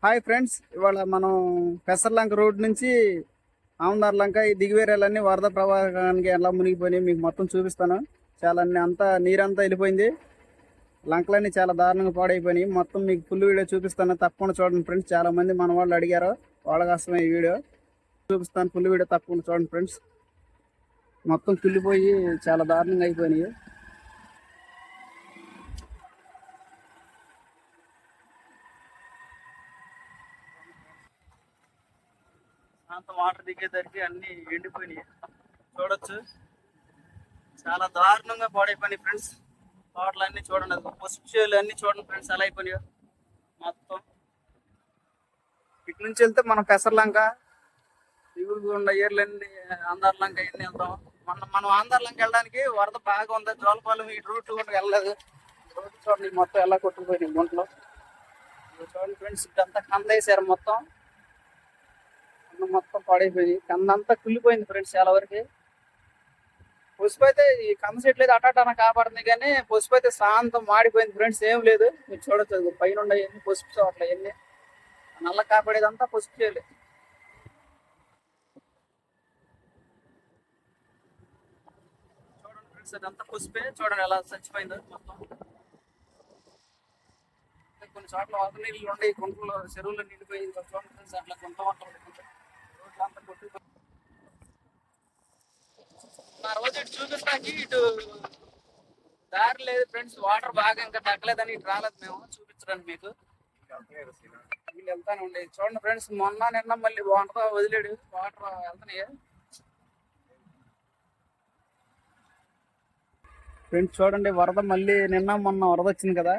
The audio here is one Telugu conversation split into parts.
హాయ్ ఫ్రెండ్స్, ఇవాళ మనం పెసర్లంక రోడ్ నుంచి ఆమదార్ లంక ఈ దిగివేరాలన్నీ వరద ప్రవాహానికి ఎలా మునిగిపోయినాయి మీకు మొత్తం చూపిస్తాను. చాలా అంతా నీరంతా వెళ్ళిపోయింది. లంకలన్నీ చాలా దారుణంగా పాడైపోయినాయి. మొత్తం మీకు ఫుల్ వీడియో చూపిస్తాను, తప్పకుండా చూడండి ఫ్రెండ్స్. చాలా మంది మన వాళ్ళు అడిగారు, వాళ్ళ కోసమే ఈ వీడియో చూపిస్తాను. ఫుల్ వీడియో తప్పకుండా చూడండి ఫ్రెండ్స్. మొత్తం కుళ్ళిపోయి చాలా దారుణంగా అయిపోయినాయి. అంత వాటర్ దిగేసరికి అన్ని ఎండిపోయినాయి. చూడొచ్చు, చాలా దారుణంగా పాడైపోయినాయి ఫ్రెండ్స్. తోటలు అన్ని చూడండి, పసుపు చేలు అన్ని చూడండి ఫ్రెండ్స్ ఎలా అయిపోయినాయో మొత్తం. ఇటు నుంచి వెళ్తే మనం పెసర్లంక, ఇగురుగుండ, ఏర్లన్నీ, ఆంధ్రలంక ఇవన్నీ వెళ్తాం. మనం ఆంధ్రలంక వెళ్ళడానికి వరద బాగా ఉంది. జోలపాలెం ఈ రూట్ కూడా వెళ్ళలేదు. రోడ్డు చూడండి మొత్తం ఎలా కొట్టుకుపోయినాయి గుంటలో. చూడండి ఫ్రెండ్స్, ఇదంతా కంద వేసారు మొత్తం. మొత్తం పాడైపోయింది, కందంతా కుళ్ళిపోయింది ఫ్రెండ్స్ చాలా వరకు. పసుపు అయితే ఈ కంద చెట్లు అయితే అటాటన కాపాడుతుంది, కానీ పసుపు అయితే శాంతం మాడిపోయింది ఫ్రెండ్స్. ఏం లేదు, మీరు చూడొచ్చు పైన ఎన్ని పసుపు చోట్ల ఎన్ని నల్ల కాపాడేదంతా పసుపు చేయలేదు. చూడండి ఫ్రెండ్స్, అదంతా పసుపే. చూడండి ఎలా చచ్చిపోయిందో మొత్తం. కొన్ని చోట్ల వరద నీళ్ళు ఉండే, గుంటలో చెరువులో నిండిపోయింది. చూడండి ఫ్రెండ్స్, అట్లా గుంట వంట రోడ్లు అంతా కొట్టుకుపోయి. నా రోజు ఇటు చూపిస్తాకి ఇటు దారి లేదు ఫ్రెండ్స్. వాటర్ బాగా ఇంకా తగ్గలేదని ఇటు రాలేదు మేము చూపించడానికి మీకు. వీళ్ళు వెళ్తానే ఉండేది. చూడండి ఫ్రెండ్స్, నిన్న మళ్ళీ వాటర్ వదిలేడు, వాటర్ వెళ్తున్నాయి ఫ్రెండ్స్. చూడండి వరద మళ్ళీ మొన్న వరద వచ్చింది కదా,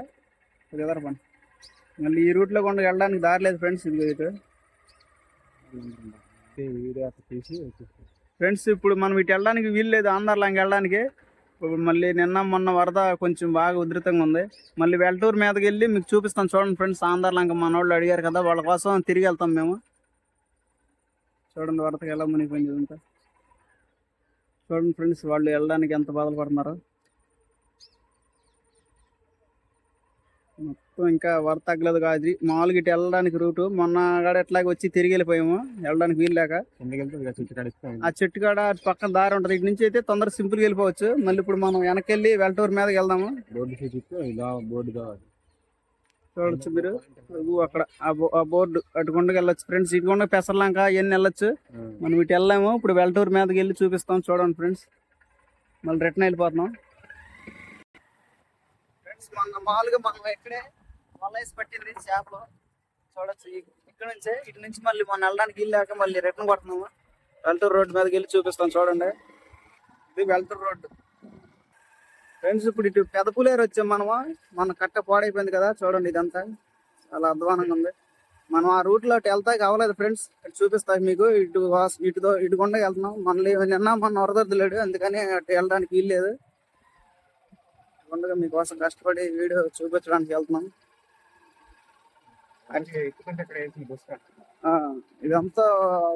ఎదరపండి. మళ్ళీ ఈ రూట్లో కూడా వెళ్ళడానికి దారి లేదు ఫ్రెండ్స్. ఇది ఇటు ఫ్రెండ్స్, ఇప్పుడు మనం ఇటు వెళ్ళడానికి వీలు లేదు, ఆంధ్రలంక వెళ్ళడానికి. మళ్ళీ మొన్న వరద కొంచెం బాగా ఉధృతంగా ఉంది. మళ్ళీ వెల్టూరు మీదకి వెళ్ళి మీకు చూపిస్తాం. చూడండి ఫ్రెండ్స్, ఆంధ్రలంక మన వాళ్ళు అడిగారు కదా, వాళ్ళ కోసం తిరిగి వెళ్తాం మేము. చూడండి వరదకి ఎలా మునిగిపోయింది ఇదంతా. చూడండి ఫ్రెండ్స్, వాళ్ళు వెళ్ళడానికి ఎంత బాధలు పడుతున్నారు. మొత్తం ఇంకా వరద తగ్గలేదు కాదు. మామూలుగా ఇటు వెళ్ళడానికి రూటు మొన్న కాడ ఎట్లాగ వచ్చి తిరిగి వెళ్ళిపోయాము, వెళ్ళడానికి వీలు లేక. ఆ చెట్టు కాడ పక్కన దారి ఉంటుంది, ఇటు నుంచి అయితే తొందరగా సింపుల్గా వెళ్ళిపోవచ్చు. మళ్ళీ ఇప్పుడు మనం వెనక్కి వెళ్ళి వెల్టూరు మీదకి వెళ్దాము. చూడొచ్చు మీరు అక్కడ ఆ బోర్డు, అటుగుండగా వెళ్ళొచ్చు ఫ్రెండ్స్. ఇటుగుండ పెసర్లంక ఇవన్నీ వెళ్ళొచ్చు. మనం ఇటు వెళ్ళాము, ఇప్పుడు వెల్టూరు మీదకి వెళ్ళి చూపిస్తాం. చూడండి ఫ్రెండ్స్, మళ్ళీ రిటర్న్ వెళ్ళిపోతున్నాం. మొన్న మామూలుగా మనం ఇక్కడే వల వేసి పట్టింది చేపలు. చూడొచ్చు, ఇక్కడ నుంచే ఇటు నుంచి మళ్ళీ మనం వెళ్ళడానికి వెళ్ళాక మళ్ళీ రిటర్న్ కొడుతున్నాము. వెల్టూరు రోడ్డు మీదకి వెళ్ళి చూపిస్తాం. చూడండి, ఇది వెల్టూరు రోడ్డు ఫ్రెండ్స్. ఇప్పుడు ఇటు పెదపులేరు వచ్చాం మనము. మన కట్ట పాడైపోయింది కదా, చూడండి ఇదంతా చాలా అధ్వానంగా ఉంది. మనం ఆ రూట్లో అటు వెళ్తాకి అవ్వలేదు ఫ్రెండ్స్. ఇటు చూపిస్తాం మీకు. ఇటు గుండా వెళ్తున్నాం. మళ్ళీ మొన్న వరదొద్దులేడు, అందుకని అటు వెళ్ళడానికి వీల్లేదు. ముందుగా మీకోసం కష్టపడి వీడియో చూపించడానికి వెళ్తున్నాం. ఇదంతా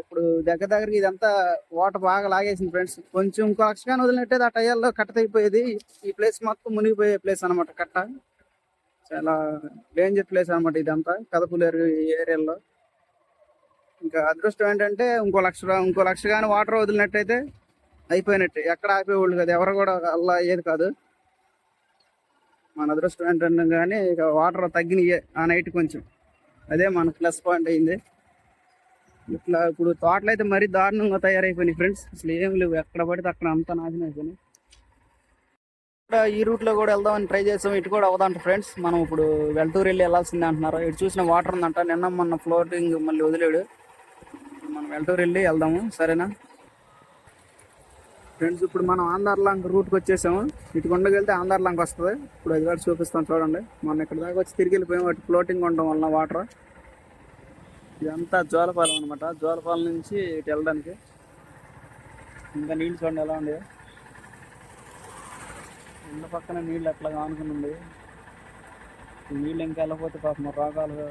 ఇప్పుడు దగ్గరికి ఇదంతా వాటర్ బాగా లాగేసింది ఫ్రెండ్స్. కొంచెం ఇంకో లక్షగానే వదిలినట్టయితే ఆ టైర్లో కట్ట తెగిపోయేది. ఈ ప్లేస్ మొత్తం మునిగిపోయే ప్లేస్ అనమాట. కట్ట చాలా డేంజర్ ప్లేస్ అనమాట ఇదంతా, కదపులేరు ఏరియాలో. ఇంకా అదృష్టం ఏంటంటే ఇంకో లక్ష కానీ వాటర్ వదిలినట్టయితే అయిపోయినట్టే. ఎక్కడ ఆపేవాళ్ళు కదా, ఎవరు కూడా అలా అయ్యేది కాదు. మన అదృష్టం ఏంటంటే కానీ ఇక వాటర్ తగ్గినాయి ఆ నైట్ కొంచెం, అదే మన ప్లస్ పాయింట్ అయింది. ఇట్లా ఇప్పుడు తోటలు అయితే మరీ దారుణంగా తయారైపోయినాయి ఫ్రెండ్స్. అసలు ఏం లేవు, ఎక్కడ పడితే అక్కడ అంతా నాశనం అయిపోయినాయి. ఈ రూట్లో కూడా వెళ్దామని ట్రై చేసాం, ఇటు కూడా అవదంట ఫ్రెండ్స్. మనం ఇప్పుడు వెల్టూరు వెళ్ళి వెళ్ళాల్సిందే అంటున్నారు. ఇటు చూసిన వాటర్ ఉందంట, మొన్న ఫ్లోటింగ్ మళ్ళీ వదిలేడు. మనం వెల్టూరు వెళ్ళి వెళ్దాము, సరేనా ఫ్రెండ్స్. ఇప్పుడు మనం ఆంధ్రలంక రూట్కి వచ్చేసాము. ఇటు కొండకి వెళ్తే ఆంధ్రలంక వస్తుంది. ఇప్పుడు అది కూడా చూపిస్తాం. చూడండి, మనం ఇక్కడ దాకా వచ్చి తిరిగి వెళ్ళిపోయాము. అటు ఫ్లోటింగ్ ఉండడం వలన వాటర్. ఇదంతా జోలపాలెం అనమాట. జోలపాలెం నుంచి ఇటు వెళ్ళడానికి ఇంకా నీళ్ళు చూడండి ఎలా ఉంది. ఇంత పక్కన నీళ్ళు అట్లాగా ఆనుకుని ఉంది. ఈ నీళ్ళు ఇంకా వెళ్ళకపోతే పాపం రోగాలు,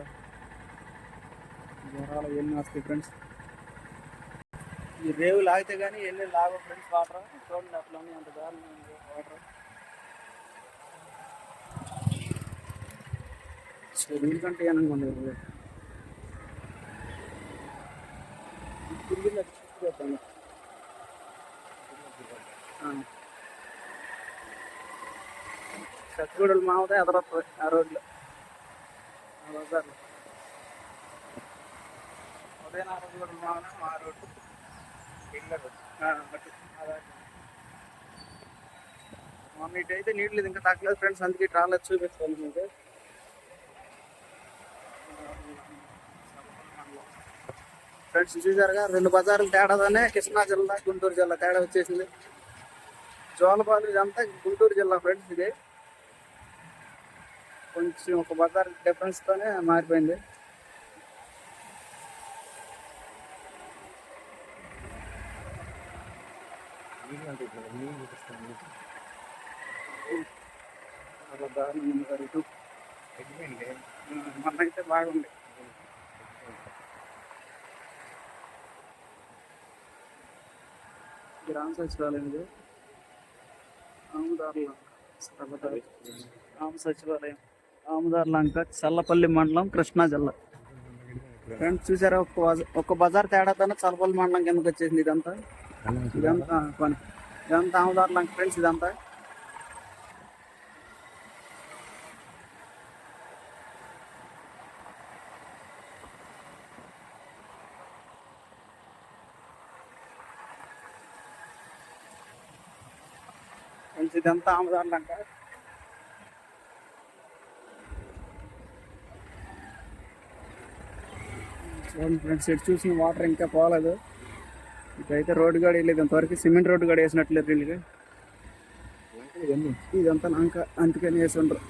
జ్వరాలు ఎన్ని వస్తాయి ఫ్రెండ్స్. ఈ రేవు లాగితే కానీ ఎన్ని లాగవు ఫ్రెండ్స్. వాటర్ చూడండి అట్లా ఉంది, అంత దారుణంగా ఉంది వాటర్. నీళ్ళకంటే ఏనంగా ఉంది. తిరిగి సత్యగూడలు మామూలు ఎదరొస్తుంది ఆ రోడ్లో ఆ బజార్లో ఉదయం సత్యగూడలు మామూలు ఆ రోడ్డు మొన్న ఇటు అయితే నీళ్ళు లేదు ఇంకా తగ్గలేదు ఫ్రెండ్స్, అందుకే ఇటు రాలేదు చూపిస్తాను మీకు. ఫ్రెండ్స్ చూసారుగా 2 బజార్లు తేడాదనే కృష్ణా జిల్లా గుంటూరు జిల్లా తేడా వచ్చేసింది. జోలపాలు ఇదంతా గుంటూరు జిల్లా ఫ్రెండ్స్, ఇది కొంచెం ఒక బజార్ డిఫరెన్స్ తోనే మారిపోయింది. మొన్న అయితే బాగుంది. గ్రామ సచివాలయం ఇది, గ్రామ సచివాలయం ఆముదార్లంక, చల్లపల్లి మండలం, కృష్ణా జిల్లా. ఫ్రెండ్స్ చూసారా ఒక్క బజార్ తేడాతోనే చల్లపల్లి మండలం కిందకి వచ్చేసింది. ఇదంతా ఆముదార్లంక ఫ్రెండ్స్, ఇదంతా ఫ్రెండ్స్ ఇదంతా ఆముదార్లంక. ఫ్రెండ్స్ ఇటు చూసిన వాటర్ ఇంకా పోలేదు. ఇటైతే రోడ్డు గాడి వెళ్ళేది, ఇంతవరకు సిమెంట్ రోడ్డు గాడి వేసినట్లేదు వీళ్ళకి. ఇదంతా లంక, అందుకని వేసి ఉండరు.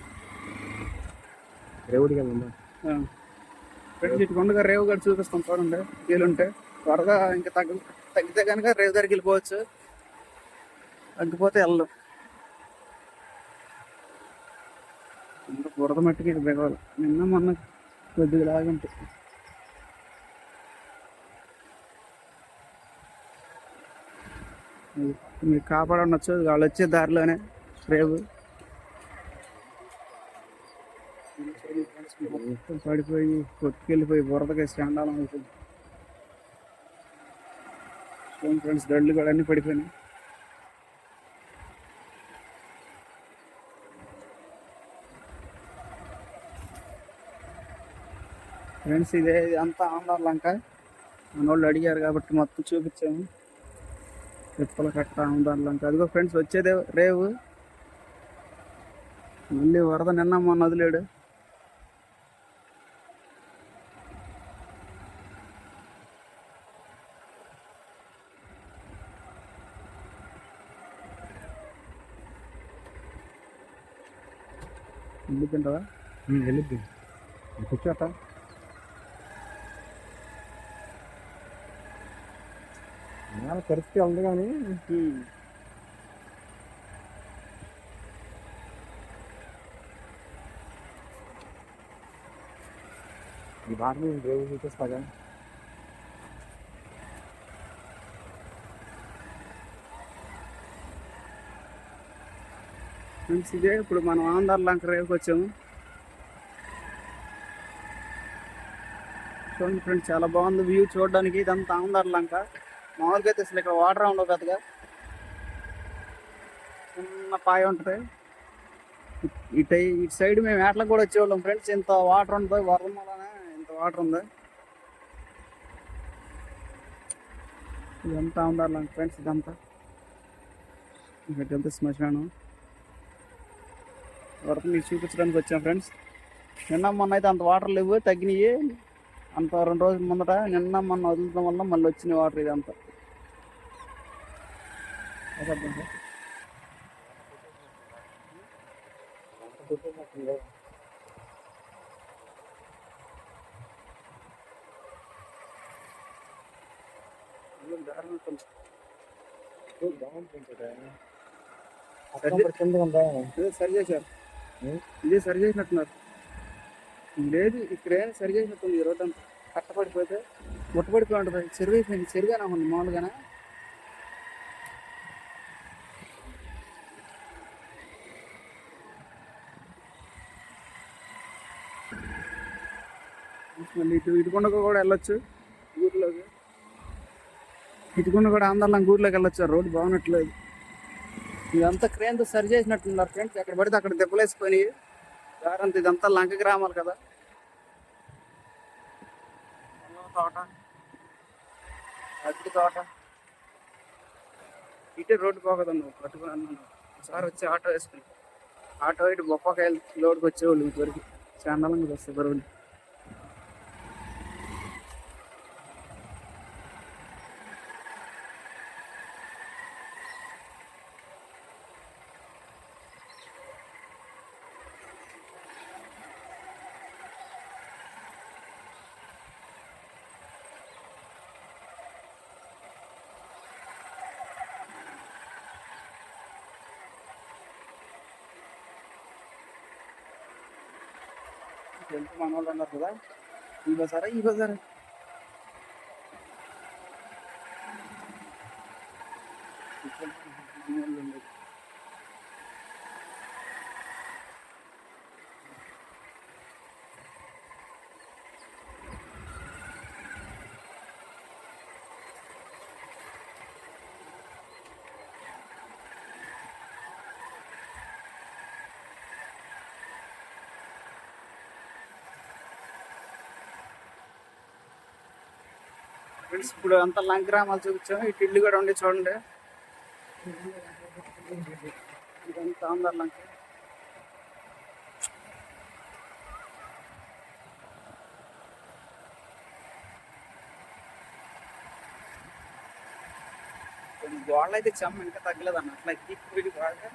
ఫ్రెండ్స్ ఇటు కొండగా రేవు గడి చూపిస్తాం చూడండి. వీలుంటే త్వరగా ఇంకా తగ్గితే కనుక రేవు దగ్గరికి వెళ్ళిపోవచ్చు, తగ్గిపోతే వెళ్ళదు. ఇంకా బురద మట్టికి దిగవాలి. నిన్న మొన్న కొద్దిగా లాగుంటే మీకు కాపాడనొచ్చు, వాళ్ళు వచ్చే దారిలోనే రేవు పడిపోయి కొట్టుకెళ్ళిపోయి బురదగా స్టాండాలం అవుతుంది. ఫ్రెండ్స్ దళ్ళు కూడా అన్నీ పడిపోయినాయి. ఫ్రెండ్స్ ఇదే అంతా ఆంధ్రలంక. మన వాళ్ళు అడిగారు కాబట్టి మొత్తం చూపించాము. తిప్పల కట్ట ఆంధ్రలంక. అదిగో ఫ్రెండ్స్ వచ్చేదే రేవు. మళ్ళీ వరద నిన్న మొన్న వదిలేడు. వెళ్ళిపోయిందా? వెళ్ళిపోయింది. కూర్చోట పరిస్థితి ఉంది కానీ ఈ బాగా రేవు చూపిస్తాగా. ఫ్రెండ్స్ ఇదే ఇప్పుడు మనం ఆంధ్రలంక రేవుకి వచ్చాము. చూడండి ఫ్రెండ్స్ చాలా బాగుంది వ్యూ చూడడానికి. ఇదంతా ఆంధ్రలంక. మామూలుగా అయితే అసలు ఇక్కడ వాటర్ ఉండవు పెద్దగా, చిన్న పాయ ఉంటుంది. ఇటు సైడ్ మేము ఏట్లకు కూడా వచ్చేవాళ్ళం ఫ్రెండ్స్. ఇంత వాటర్ ఉంటుంది, వరద మూలనే ఇంత వాటర్ ఉంది. ఇదంతా ఆంధ్రలంక ఫ్రెండ్స్. ఇదంతా ఇక్కడంతా శ్మశానం. వరద మీకు చూపించడానికి వచ్చాం ఫ్రెండ్స్. నిన్న మొన్న అయితే అంత వాటర్ లేవు, తగ్గినాయి. అంత 2 రోజుల ముందట నిన్న మొన్న వదలడం వల్ల మళ్ళీ వచ్చినాయి వాటర్. ఇదంతా సరి చేశారు. ఇదే సరి చేసినట్టున్నారు. లేదు ఇక్కడ ఏం సరి చేసినట్టుంది. ఈ రోడ్డు అంతా కట్టపడిపోతే ముట్టపడిపోయి ఉంటుంది. చెరువు అయిపోయింది. చెరువుగానే ఉంది మామూలుగానే. మళ్ళీ ఇటు కొండకు కూడా వెళ్ళొచ్చు ఊర్లోకి. ఇటుకుండా కూడా ఆంధ్రలంక ఊర్లోకి వెళ్ళొచ్చు. రోడ్డు బాగున్నట్లేదు. ఇదంతా క్రేన్తో సరి చేసినట్టున్నారు ఫ్రెండ్స్. ఎక్కడ పడితే అక్కడ దెబ్బలేసిపోయి దారంతా ఇదంతా లంక గ్రామాలు కదా. తోట, అరటి తోట, ఇటే రోడ్డు పోకదన్నావు పట్టుకుని అన్నాను. ఒకసారి వచ్చి ఆటో వేసుకుని ఆటో ఇటు బొప్పకాయలు లోడ్కి వచ్చేవాళ్ళు ఇంతవరకు చాండాలంగా వస్తాయి బరువులు. ఎంత మన వాళ్ళు ఉన్నారు కదా. ఈ బజారా ఈ బజారా ఫ్రెండ్స్. ఇప్పుడు అంతా లంక గ్రామాలు చూపించాము. ఇటు ఇల్లు కూడా ఉండి చూడండి. ఇదంతా ఆంధ్ర లంక. గోడలు అయితే చెమ్మ ఇంకా తగ్గలేదు అన్న. అట్లా ఎక్కి బాగా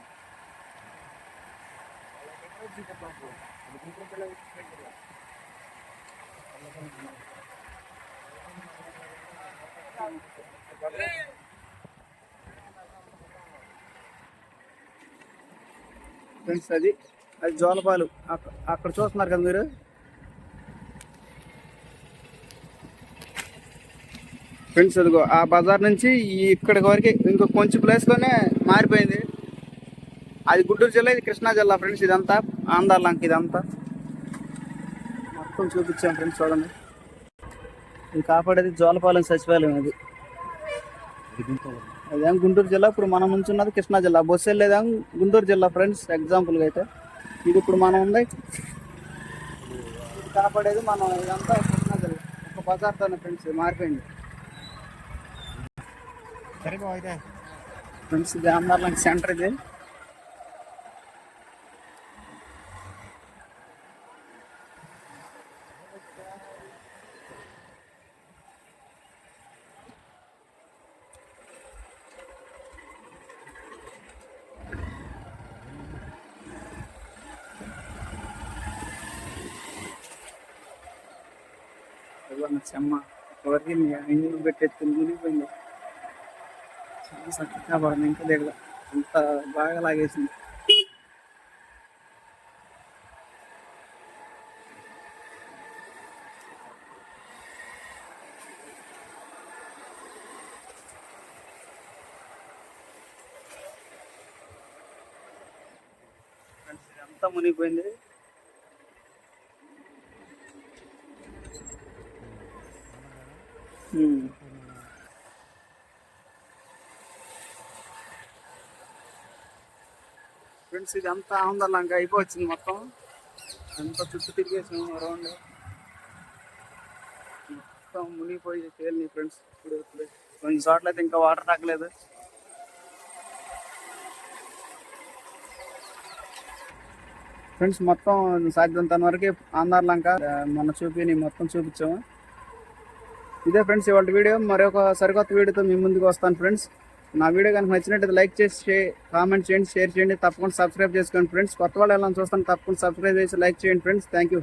ఫ్రెండ్స్. అది జోలపాలు అక్కడ చూస్తున్నారు కదా మీరు. ఫ్రెండ్స్ అదిగో ఆ బజార్ నుంచి ఇక్కడికి వరకు ఇంకో కొంచెం ప్లేస్లోనే మారిపోయింది. అది గుంటూరు జిల్లా, ఇది కృష్ణా జిల్లా ఫ్రెండ్స్. ఇదంతా ఆంధ్ర లంక. ఇదంతా మొత్తం చూపించాం ఫ్రెండ్స్. చూడండి, ఇది కాపాడేది జోలపాలెం సచివాలయం. అదేం గుంటూరు జిల్లా. ఇప్పుడు మనం ఉంచున్నది కృష్ణా జిల్లా. బస్సు వెళ్ళేదేం గుంటూరు జిల్లా ఫ్రెండ్స్. ఎగ్జాంపుల్గా అయితే ఇది ఇప్పుడు మనం ఉంది. ఇది కాపాడేది మనం. ఇదంతా కృష్ణా జిల్లా. ఒక బజార్తోనే ఫ్రెండ్స్ మారిపోయింది. ఫ్రెండ్స్ ఇది ఆంధ్రలంక సెంటర్. ఇది చెమ్మ ఎవరికి ఇంజిన్ పెట్టేది మునిగిపోయింది. చాలా చక్కగా పడింది. ఇంకా దిగల అంత బాగా లాగేసింది. అంతా మునిగిపోయింది. ఫ్రెండ్స్ ఇది అంతా ఆంధ్ర లంక అయిపోవచ్చింది మొత్తం. అంతా చుట్టూ తిరిగేసాము అరౌండ్. మొత్తం మునిగిపోయి తేలిని ఫ్రెండ్స్. ఇప్పుడు కొన్ని చోట్ల అయితే ఇంకా వాటర్ తగ్గలేదు. ఫ్రెండ్స్ మొత్తం సాధ్యంత వరకు ఆంధ్ర లంక మొన్న మొత్తం చూపించాము. ఇదే ఫ్రెండ్స్ ఇవాళ వీడియో. మరొక సరికొత్త వీడియోతో మీ ముందుకు వస్తాను ఫ్రెండ్స్. నా వీడియో కనుక నచ్చినట్టయితే లైక్ చేసి కామెంట్ చేయండి, షేర్ చేయండి. తప్పకుండా సబ్స్క్రైబ్ చేసుకోండి ఫ్రెండ్స్. కొత్త వాళ్ళు ఎలా చూస్తాను తప్పకుండా సబ్స్క్రైబ్ చేసి లైక్ చేయండి ఫ్రెండ్స్. Thank you.